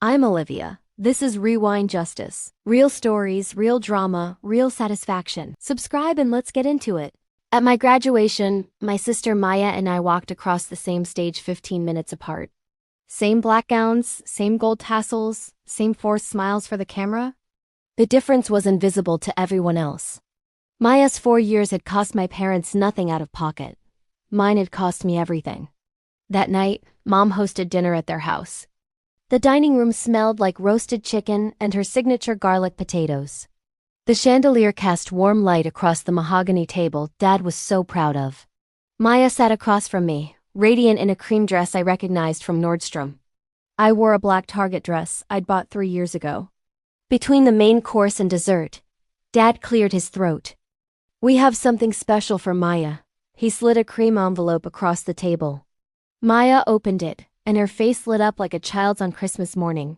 I'm Olivia. This is Rewind Justice. Real stories, real drama, real satisfaction. Subscribe and let's get into it. At my graduation, my sister Maya and I walked across the same stage 15 minutes apart. Same black gowns, same gold tassels, same forced smiles for the camera. The difference was invisible to everyone else. Maya's 4 years had cost my parents nothing out of pocket. Mine had cost me everything. That night, Mom hosted dinner at their house. The dining room smelled like roasted chicken and her signature garlic potatoes. The chandelier cast warm light across the mahogany table Dad was so proud of. Maya sat across from me, radiant in a cream dress I recognized from Nordstrom. I wore a black Target dress I'd bought 3 years ago. Between the main course and dessert, Dad cleared his throat. "We have something special for Maya." He slid a cream envelope across the table. Maya opened it, and her face lit up like a child's on Christmas morning.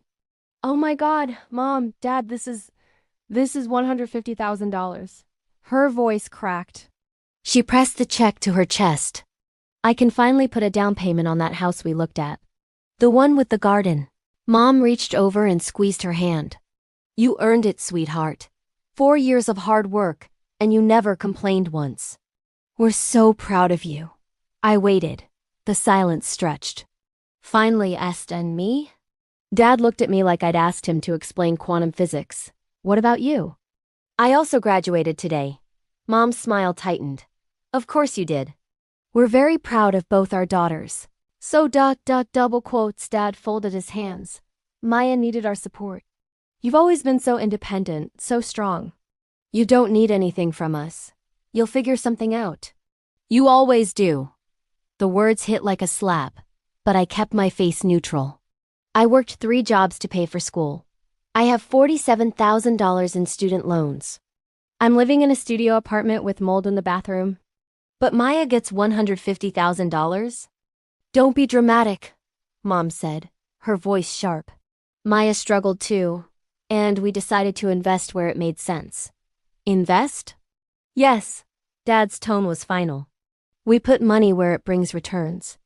"Oh my God, Mom, Dad, this is $150,000. Her voice cracked. She pressed the check to her chest. "I can finally put a down payment on that house we looked at. The one with the garden." Mom reached over and squeezed her hand. "You earned it, sweetheart. 4 years of hard work, and you never complained once. We're so proud of you." I waited. The silence stretched. Finally, asked, "And me?" Dad looked at me like I'd asked him to explain quantum physics. "What about you?" "I also graduated today." Mom's smile tightened. "Of course you did. We're very proud of both our daughters." So double quotes. Dad folded his hands. "Maya needed our support. You've always been so independent, so strong. You don't need anything from us. You'll figure something out." "You always do." The words hit like a slap, but I kept my face neutral. "I worked 3 jobs to pay for school. I have $47,000 in student loans. I'm living in a studio apartment with mold in the bathroom. But Maya gets $150,000? "Don't be dramatic," Mom said, her voice sharp. Maya struggled too, and we decided to invest where it made sense. "Invest?" "Yes." Dad's tone was final. "We put money where it brings returns.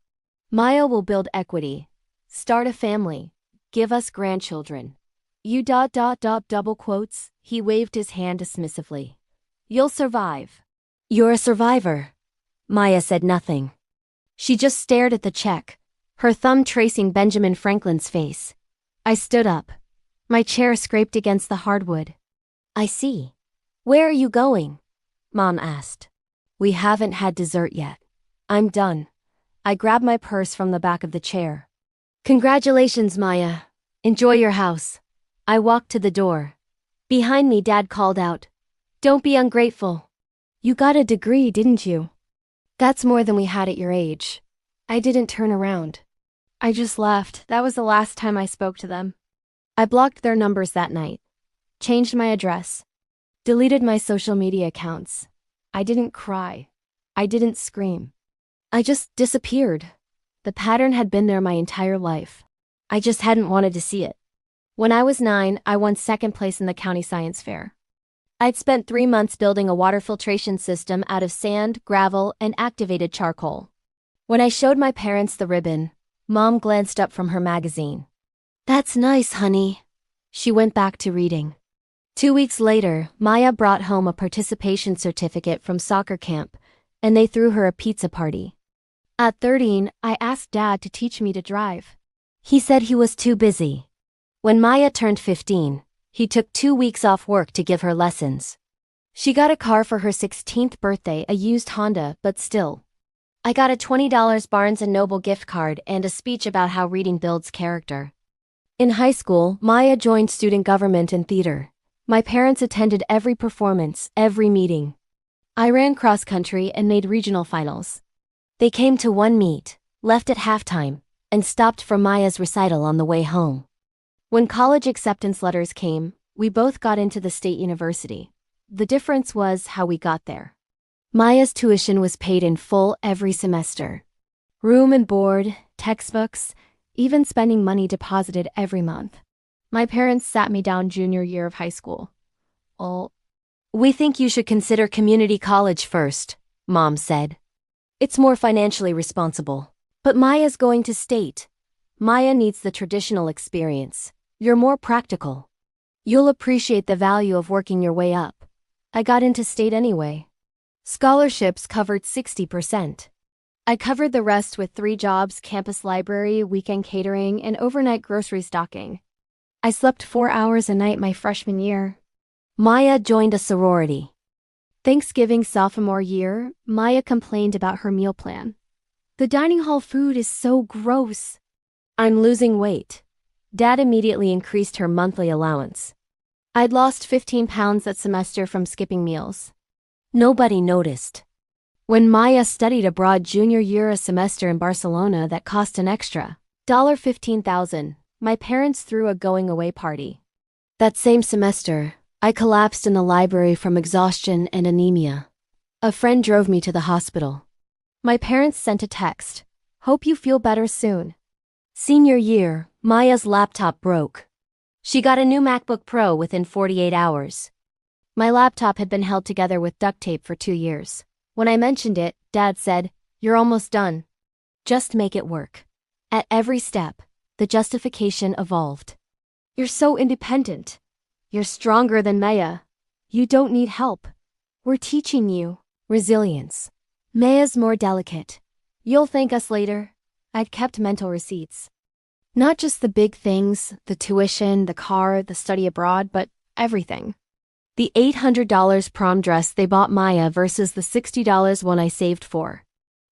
Maya will build equity, start a family, give us grandchildren. You double quotes." He waved his hand dismissively. "You'll survive." "You're a survivor." Maya said nothing. She just stared at the check, her thumb tracing Benjamin Franklin's face. I stood up. My chair scraped against the hardwood. "I see. Where are you going?" Mom asked. "We haven't had dessert yet. I'm done." I grabbed my purse from the back of the chair. "Congratulations, Maya. Enjoy your house." I walked to the door. Behind me, Dad called out, "Don't be ungrateful. You got a degree, didn't you? That's more than we had at your age." I didn't turn around. I just left. That was the last time I spoke to them. I blocked their numbers that night, changed my address, deleted my social media accounts. I didn't cry. I didn't scream. I just disappeared. The pattern had been there my entire life. I just hadn't wanted to see it. When I was 9, I won second place in the county science fair. I'd spent 3 months building a water filtration system out of sand, gravel, and activated charcoal. When I showed my parents the ribbon, Mom glanced up from her magazine. "That's nice, honey." She went back to reading. 2 weeks later, Maya brought home a participation certificate from soccer camp, and they threw her a pizza party. At 13, I asked Dad to teach me to drive. He said he was too busy. When Maya turned 15, he took 2 weeks off work to give her lessons. She got a car for her 16th birthday, a used Honda, but still. I got a $20 Barnes & Noble gift card and a speech about how reading builds character. In high school, Maya joined student government and theater. My parents attended every performance, every meeting. I ran cross country and made regional finals. They came to one meet, left at halftime, and stopped for Maya's recital on the way home. When college acceptance letters came, we both got into the state university. The difference was how we got there. Maya's tuition was paid in full every semester. Room and board, textbooks, even spending money deposited every month. My parents sat me down junior year of high school. "Oh, we think you should consider community college first," Mom said. "It's more financially responsible." "But Maya's going to state. Maya needs the traditional experience. You're more practical. You'll appreciate the value of working your way up. I got into state anyway. Scholarships covered 60%. I covered the rest with 3 jobs: campus library, weekend catering, and overnight grocery stocking. I slept 4 hours a night my freshman year. Maya joined a sorority. Thanksgiving sophomore year, Maya complained about her meal plan. The dining hall food is so gross. I'm losing weight. Dad immediately increased her monthly allowance. I'd lost 15 pounds that semester from skipping meals. Nobody noticed. When Maya studied abroad junior year, a semester in Barcelona that cost an extra $15,000, my parents threw a going-away party. That same semester, I collapsed in the library from exhaustion and anemia. A friend drove me to the hospital. My parents sent a text, "Hope you feel better soon." Senior year, Maya's laptop broke. She got a new MacBook Pro within 48 hours. My laptop had been held together with duct tape for 2 years. When I mentioned it, Dad said, "You're almost done. Just make it work." At every step, the justification evolved. "You're so independent. You're stronger than Maya. You don't need help. We're teaching you resilience. Maya's more delicate. You'll thank us later." I'd kept mental receipts. Not just the big things, the tuition, the car, the study abroad, but everything. The $800 prom dress they bought Maya versus the $60 one I saved for.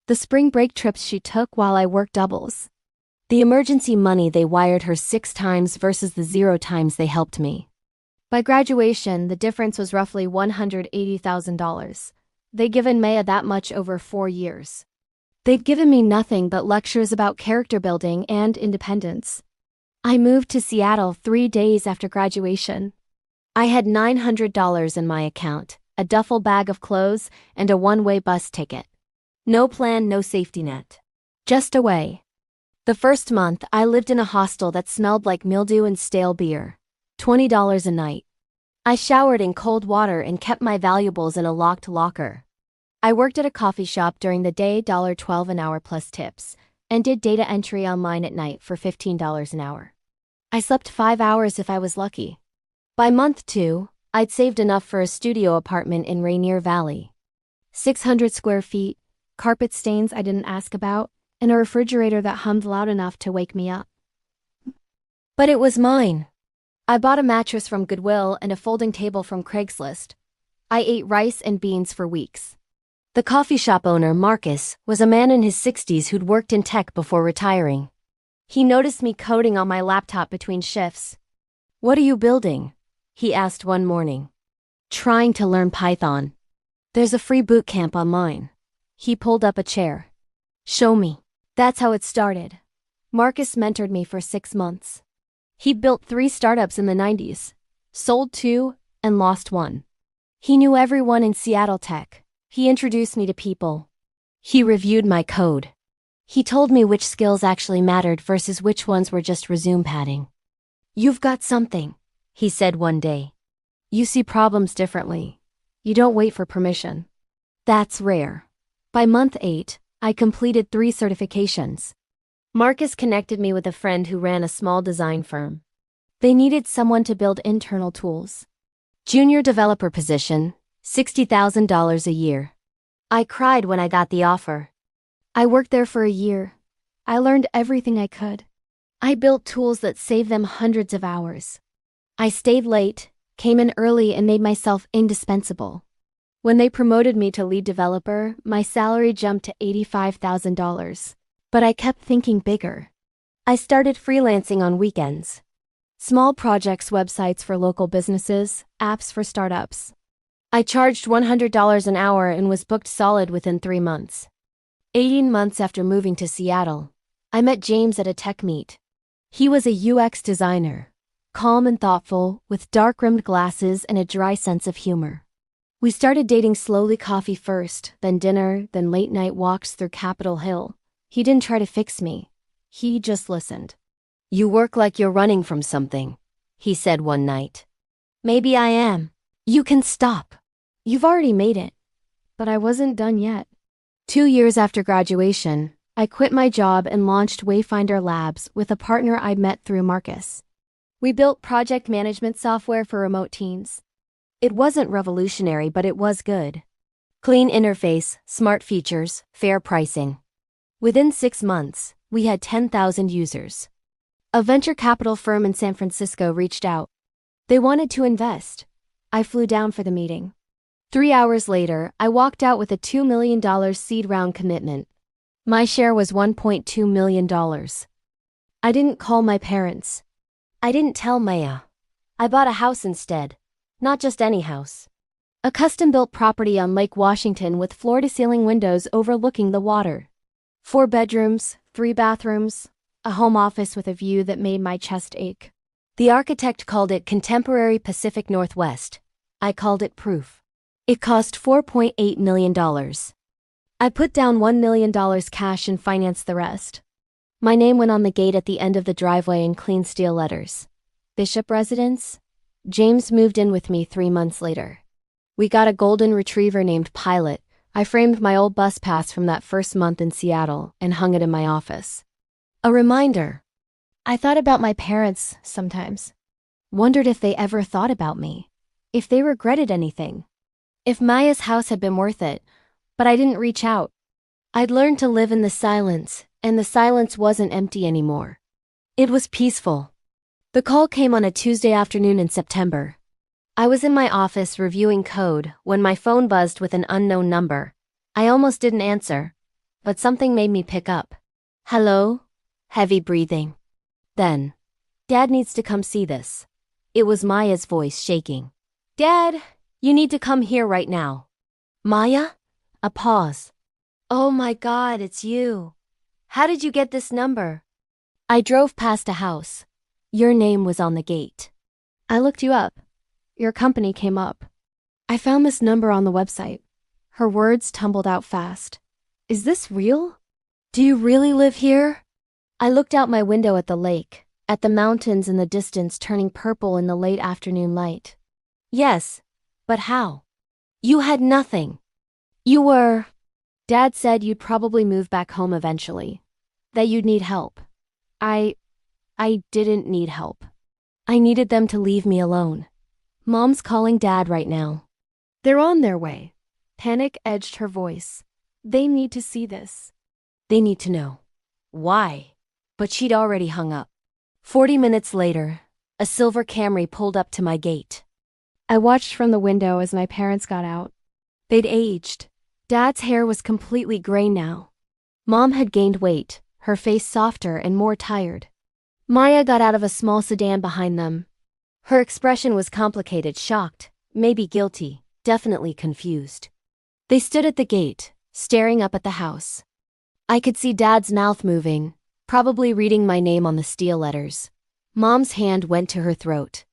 The spring break trips she took while I worked doubles. The emergency money they wired her 6 times versus the 0 times they helped me. By graduation, the difference was roughly $180,000. They'd given Maya that much over 4 years. They'd given me nothing but lectures about character building and independence. I moved to Seattle 3 days after graduation. I had $900 in my account, a duffel bag of clothes, and a one-way bus ticket. No plan, no safety net. Just away. The first month, I lived in a hostel that smelled like mildew and stale beer. $20 a night. I showered in cold water and kept my valuables in a locked locker. I worked at a coffee shop during the day, $12 an hour plus tips, and did data entry online at night for $15 an hour. I slept 5 hours if I was lucky. By month 2, I'd saved enough for a studio apartment in Rainier Valley. 600 square feet, carpet stains I didn't ask about, and a refrigerator that hummed loud enough to wake me up. But it was mine. I bought a mattress from Goodwill and a folding table from Craigslist. I ate rice and beans for weeks. The coffee shop owner, Marcus, was a man in his 60s who'd worked in tech before retiring. He noticed me coding on my laptop between shifts. "What are you building?" he asked one morning. "Trying to learn Python. There's a free boot camp online." He pulled up a chair. "Show me." That's how it started. Marcus mentored me for 6 months. He built 3 startups in the 90s, sold 2, and lost 1. He knew everyone in Seattle tech. He introduced me to people. He reviewed my code. He told me which skills actually mattered versus which ones were just resume padding. "You've got something," he said one day. "You see problems differently. You don't wait for permission. That's rare." By month 8, I completed 3 certifications. Marcus connected me with a friend who ran a small design firm. They needed someone to build internal tools. Junior developer position, $60,000 a year. I cried when I got the offer. I worked there for a year. I learned everything I could. I built tools that saved them hundreds of hours. I stayed late, came in early, and made myself indispensable. When they promoted me to lead developer, my salary jumped to $85,000. But I kept thinking bigger. I started freelancing on weekends. Small projects, websites for local businesses, apps for startups. I charged $100 an hour and was booked solid within 3 months. 18 months after moving to Seattle, I met James at a tech meet. He was a UX designer, calm and thoughtful, with dark-rimmed glasses and a dry sense of humor. We started dating slowly, coffee first, then dinner, then late-night walks through Capitol Hill. He didn't try to fix me. He just listened. "You work like you're running from something," he said one night. "Maybe I am. You can stop. You've already made it." But I wasn't done yet. 2 years after graduation, I quit my job and launched Wayfinder Labs with a partner I'd met through Marcus. We built project management software for remote teams. It wasn't revolutionary, but it was good. Clean interface, smart features, fair pricing. Within 6 months, we had 10,000 users. A venture capital firm in San Francisco reached out. They wanted to invest. I flew down for the meeting. 3 hours later, I walked out with a $2 million seed round commitment. My share was $1.2 million. I didn't call my parents. I didn't tell Maya. I bought a house instead. Not just any house. A custom-built property on Lake Washington with floor-to-ceiling windows overlooking the water. 4 bedrooms, 3 bathrooms, a home office with a view that made my chest ache. The architect called it Contemporary Pacific Northwest. I called it Proof. It cost $4.8 million. I put down $1 million cash and financed the rest. My name went on the gate at the end of the driveway in clean steel letters. Bishop Residence? James moved in with me 3 months later. We got a golden retriever named Pilot. I framed my old bus pass from that first month in Seattle and hung it in my office. A reminder. I thought about my parents sometimes. Wondered if they ever thought about me. If they regretted anything. If Maya's house had been worth it. But I didn't reach out. I'd learned to live in the silence, and the silence wasn't empty anymore. It was peaceful. The call came on a Tuesday afternoon in September. I was in my office reviewing code when my phone buzzed with an unknown number. I almost didn't answer, but something made me pick up. Hello? Heavy breathing. Then, Dad needs to come see this. It was Maya's voice shaking. Dad, you need to come here right now. Maya? A pause. Oh my God, it's you. How did you get this number? I drove past a house. Your name was on the gate. I looked you up. Your company came up. I found this number on the website. Her words tumbled out fast. Is this real? Do you really live here? I looked out my window at the lake, at the mountains in the distance turning purple in the late afternoon light. Yes, but how? You had nothing. You were... Dad said you'd probably move back home eventually. That you'd need help. I didn't need help. I needed them to leave me alone. Mom's calling Dad right now. They're on their way. Panic edged her voice. They need to see this. They need to know. Why? But she'd already hung up. 40 minutes later, a silver Camry pulled up to my gate. I watched from the window as my parents got out. They'd aged. Dad's hair was completely gray now. Mom had gained weight, her face softer and more tired. Maya got out of a small sedan behind them. Her expression was complicated, shocked, maybe guilty, definitely confused. They stood at the gate, staring up at the house. I could see Dad's mouth moving, probably reading my name on the steel letters. Mom's hand went to her throat.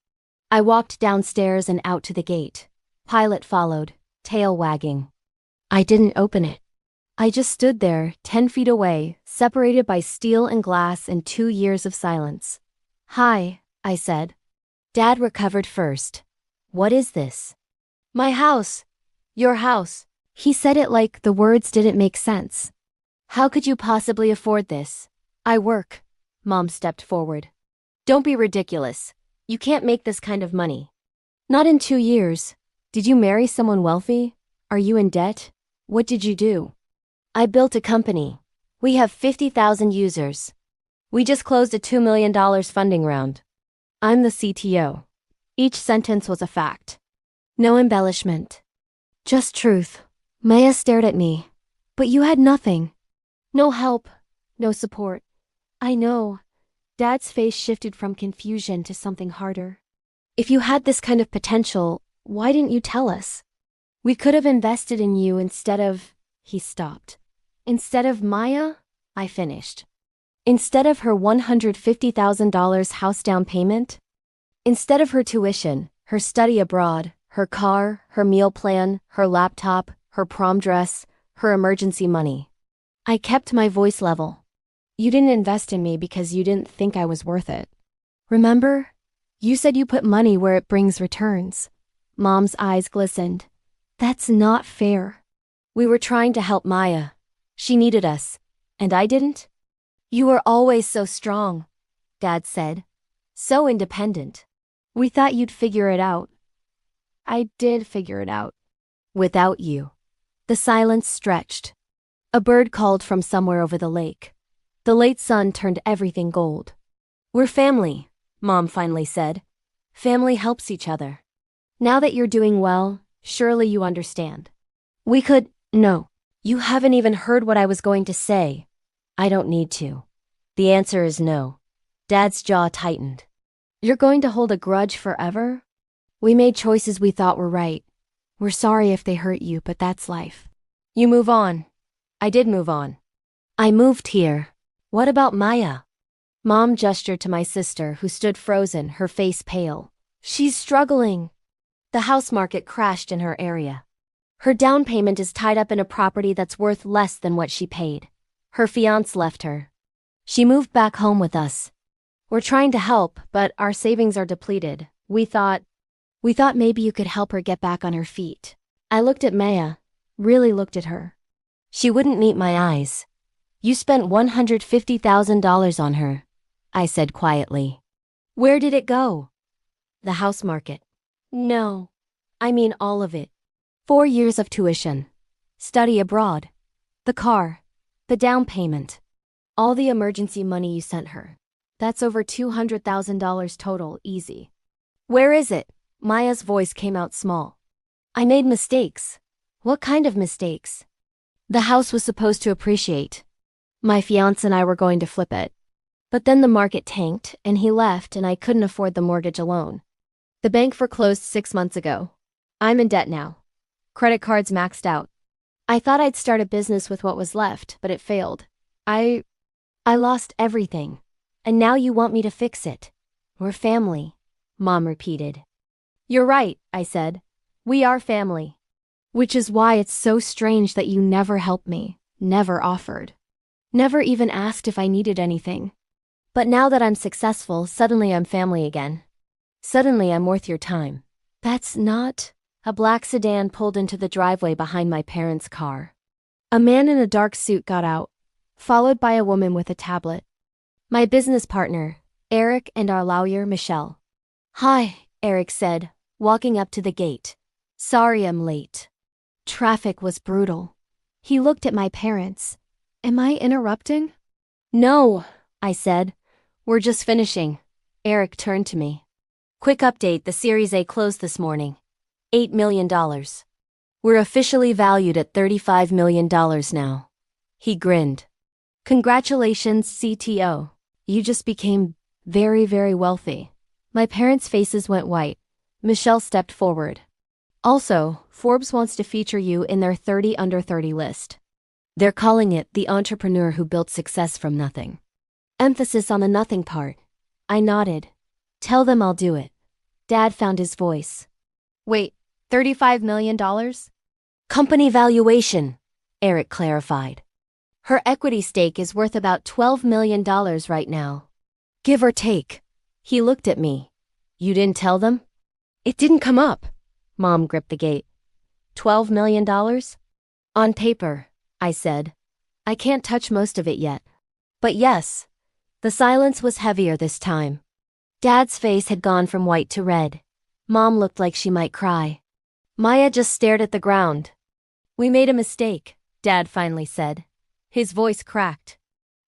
I walked downstairs and out to the gate. Pilot followed, tail wagging. I didn't open it. I just stood there, 10 feet away, separated by steel and glass and 2 years of silence. Hi, I said. Dad recovered first. What is this? My house. Your house. He said it like the words didn't make sense. How could you possibly afford this? I work. Mom stepped forward. Don't be ridiculous. You can't make this kind of money. Not in 2 years. Did you marry someone wealthy? Are you in debt? What did you do? I built a company. We have 50,000 users. We just closed a $2 million funding round. I'm the CTO. Each sentence was a fact. No embellishment. Just truth. Maya stared at me. But you had nothing. No help. No support. I know. Dad's face shifted from confusion to something harder. If you had this kind of potential, why didn't you tell us? We could have invested in you instead of... He stopped. Instead of Maya, I finished. Instead of her $150,000 house down payment? Instead of her tuition, her study abroad, her car, her meal plan, her laptop, her prom dress, her emergency money. I kept my voice level. You didn't invest in me because you didn't think I was worth it. Remember? You said you put money where it brings returns. Mom's eyes glistened. That's not fair. We were trying to help Maya. She needed us. And I didn't? You were always so strong, Dad said. So independent. We thought you'd figure it out. I did figure it out. Without you. The silence stretched. A bird called from somewhere over the lake. The late sun turned everything gold. We're family, Mom finally said. Family helps each other. Now that you're doing well, surely you understand. No. You haven't even heard what I was going to say. I don't need to. The answer is no. Dad's jaw tightened. You're going to hold a grudge forever? We made choices we thought were right. We're sorry if they hurt you, but that's life. You move on. I did move on. I moved here. What about Maya? Mom gestured to my sister, who stood frozen, her face pale. She's struggling. The house market crashed in her area. Her down payment is tied up in a property that's worth less than what she paid. Her fiancé left her. She moved back home with us. We're trying to help, but our savings are depleted. We thought maybe you could help her get back on her feet. I looked at Maya, really looked at her. She wouldn't meet my eyes. You spent $150,000 on her, I said quietly. Where did it go? The house market. No, I mean all of it. 4 years of tuition, study abroad, the car, the down payment, all the emergency money you sent her. That's over $200,000 total, easy. Where is it? Maya's voice came out small. I made mistakes. What kind of mistakes? The house was supposed to appreciate. My fiancé and I were going to flip it. But then the market tanked, and he left, and I couldn't afford the mortgage alone. The bank foreclosed 6 months ago. I'm in debt now. Credit cards maxed out. I thought I'd start a business with what was left, but it failed. I lost everything. And now you want me to fix it. We're family, Mom repeated. You're right, I said. We are family. Which is why it's so strange that you never helped me, never offered. Never even asked if I needed anything. But now that I'm successful, suddenly I'm family again. Suddenly I'm worth your time. That's not... A black sedan pulled into the driveway behind my parents' car. A man in a dark suit got out, followed by a woman with a tablet. My business partner, Eric, and our lawyer, Michelle. Hi, Eric said, walking up to the gate. Sorry I'm late. Traffic was brutal. He looked at my parents. Am I interrupting? No, I said. We're just finishing. Eric turned to me. Quick update, the Series A closed this morning. $8 million. We're officially valued at $35 million now. He grinned. Congratulations, CTO. You just became very, very wealthy. My parents' faces went white. Michelle stepped forward. Also, Forbes wants to feature you in their 30 under 30 list. They're calling it the entrepreneur who built success from nothing. Emphasis on the nothing part. I nodded. Tell them I'll do it. Dad found his voice. Wait, $35 million? Company valuation, Eric clarified. Her equity stake is worth about $12 million right now. Give or take. He looked at me. You didn't tell them? It didn't come up. Mom gripped the gate. $12 million? On paper, I said. I can't touch most of it yet. But yes. The silence was heavier this time. Dad's face had gone from white to red. Mom looked like she might cry. Maya just stared at the ground. We made a mistake, Dad finally said. His voice cracked.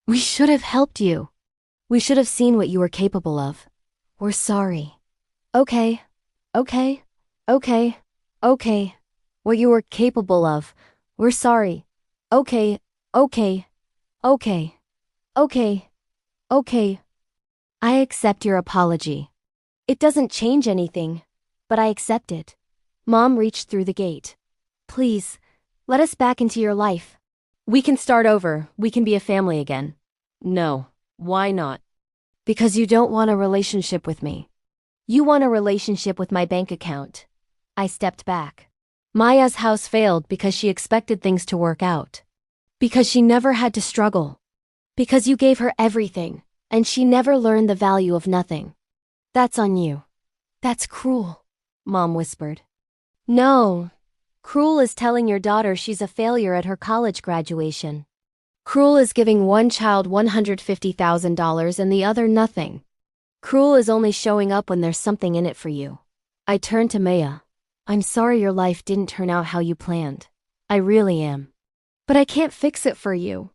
We should have helped you. We should have seen what you were capable of. We're sorry. Okay. What you were capable of. We're sorry. Okay. I accept your apology. It doesn't change anything, but I accept it. Mom reached through the gate. Please, let us back into your life. We can start over. We can be a family again. No. Why not? Because you don't want a relationship with me. You want a relationship with my bank account. I stepped back. Maya's house failed because she expected things to work out. Because she never had to struggle. Because you gave her everything, and she never learned the value of nothing. That's on you. That's cruel, Mom whispered. No. Cruel is telling your daughter she's a failure at her college graduation. Cruel is giving one child $150,000 and the other nothing. Cruel is only showing up when there's something in it for you. I turned to Maya. I'm sorry your life didn't turn out how you planned. I really am. But I can't fix it for you.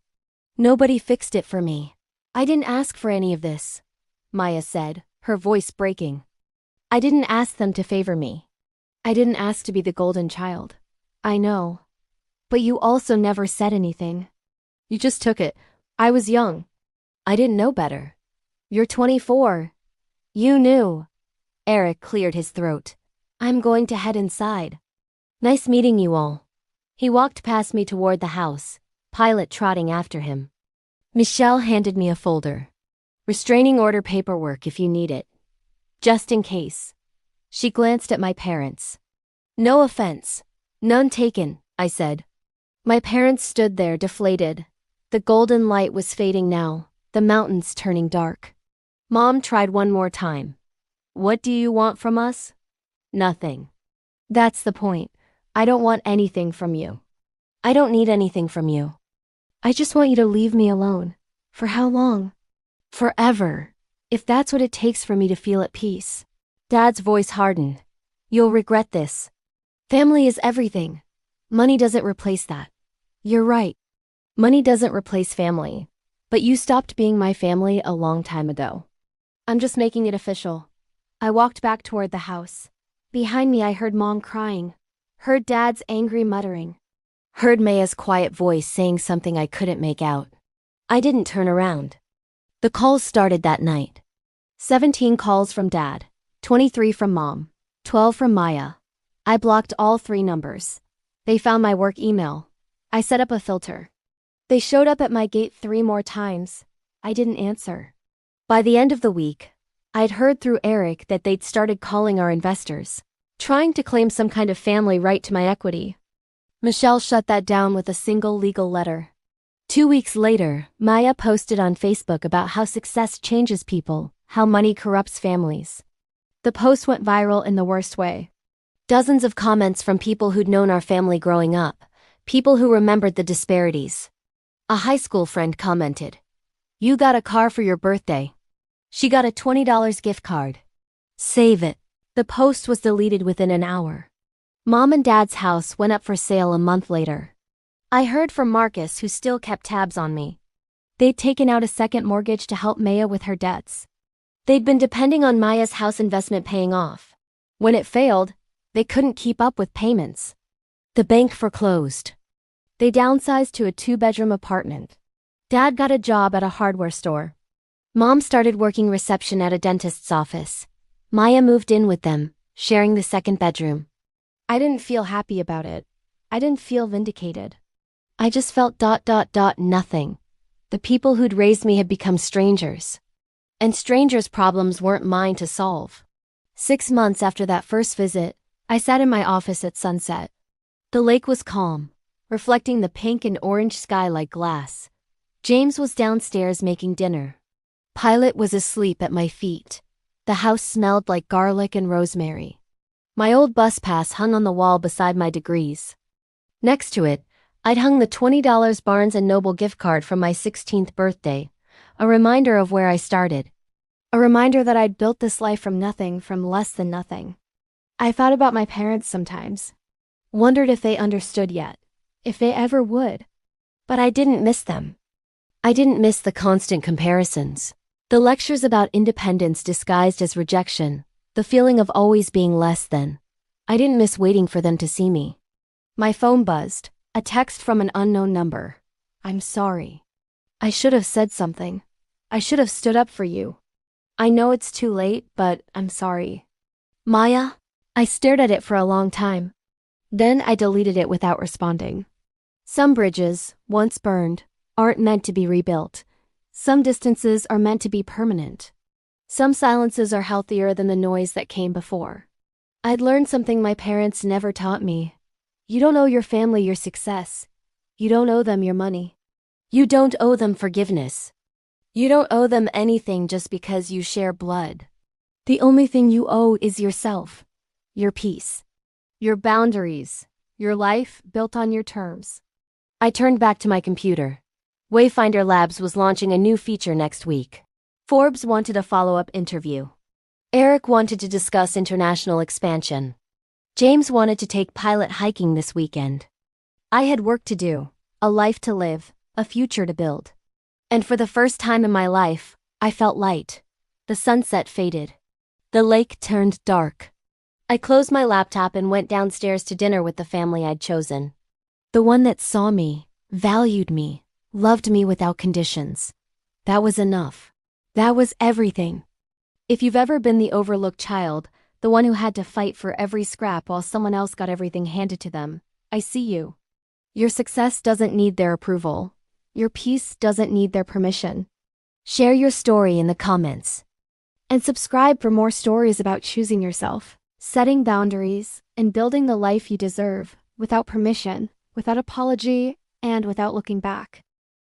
Nobody fixed it for me. I didn't ask for any of this, Maya said, her voice breaking. I didn't ask them to favor me. I didn't ask to be the golden child. I know. But you also never said anything. You just took it. I was young. I didn't know better. You're 24. You knew. Eric cleared his throat. I'm going to head inside. Nice meeting you all. He walked past me toward the house, Pilot trotting after him. Michelle handed me a folder. Restraining order paperwork if you need it. Just in case. She glanced at my parents. No offense. None taken, I said. My parents stood there deflated. The golden light was fading now, the mountains turning dark. Mom tried one more time. What do you want from us? Nothing. That's the point. I don't want anything from you. I don't need anything from you. I just want you to leave me alone. For how long? Forever. If that's what it takes for me to feel at peace. Dad's voice hardened. You'll regret this. Family is everything. Money doesn't replace that. You're right. Money doesn't replace family. But you stopped being my family a long time ago. I'm just making it official. I walked back toward the house. Behind me I heard Mom crying. Heard Dad's angry muttering. Heard Maya's quiet voice saying something I couldn't make out. I didn't turn around. The calls started that night. 17 calls from Dad, 23 from Mom, 12 from Maya. I blocked all 3 numbers. They found my work email. I set up a filter. They showed up at my gate 3 more times. I didn't answer. By the end of the week, I'd heard through Eric that they'd started calling our investors, trying to claim some kind of family right to my equity. Michelle shut that down with a single legal letter. 2 weeks later, Maya posted on Facebook about how success changes people, how money corrupts families. The post went viral in the worst way. Dozens of comments from people who'd known our family growing up, people who remembered the disparities. A high school friend commented, "You got a car for your birthday." She got a $20 gift card. Save it. The post was deleted within an hour. Mom and Dad's house went up for sale a month later. I heard from Marcus, who still kept tabs on me. They'd taken out a second mortgage to help Maya with her debts. They'd been depending on Maya's house investment paying off. When it failed, they couldn't keep up with payments. The bank foreclosed. They downsized to a 2-bedroom apartment. Dad got a job at a hardware store. Mom started working reception at a dentist's office. Maya moved in with them, sharing the 2nd bedroom. I didn't feel happy about it. I didn't feel vindicated. I just felt nothing. The people who'd raised me had become strangers. And strangers' problems weren't mine to solve. 6 months after that first visit, I sat in my office at sunset. The lake was calm, reflecting the pink and orange sky like glass. James was downstairs making dinner. Pilot was asleep at my feet. The house smelled like garlic and rosemary. My old bus pass hung on the wall beside my degrees. Next to it, I'd hung the $20 Barnes & Noble gift card from my 16th birthday, a reminder of where I started. A reminder that I'd built this life from nothing, from less than nothing. I thought about my parents sometimes. Wondered if they understood yet, if they ever would. But I didn't miss them. I didn't miss the constant comparisons. The lectures about independence disguised as rejection, the feeling of always being less than. I didn't miss waiting for them to see me. My phone buzzed, a text from an unknown number. I'm sorry. I should have said something. I should have stood up for you. I know it's too late, but I'm sorry. Maya? I stared at it for a long time. Then I deleted it without responding. Some bridges, once burned, aren't meant to be rebuilt. Some distances are meant to be permanent. Some silences are healthier than the noise that came before. I'd learned something my parents never taught me. You don't owe your family your success. You don't owe them your money. You don't owe them forgiveness. You don't owe them anything just because you share blood. The only thing you owe is yourself, your peace, your boundaries, your life built on your terms. I turned back to my computer. Wayfinder Labs was launching a new feature next week. Forbes wanted a follow-up interview. Eric wanted to discuss international expansion. James wanted to take pilot hiking this weekend. I had work to do, a life to live, a future to build. And for the first time in my life, I felt light. The sunset faded. The lake turned dark. I closed my laptop and went downstairs to dinner with the family I'd chosen. The one that saw me, valued me, loved me without conditions. That was enough. That was everything. If you've ever been the overlooked child, the one who had to fight for every scrap while someone else got everything handed to them, I see you. Your success doesn't need their approval. Your peace doesn't need their permission. Share your story in the comments. And subscribe for more stories about choosing yourself, setting boundaries, and building the life you deserve, without permission, without apology, and without looking back.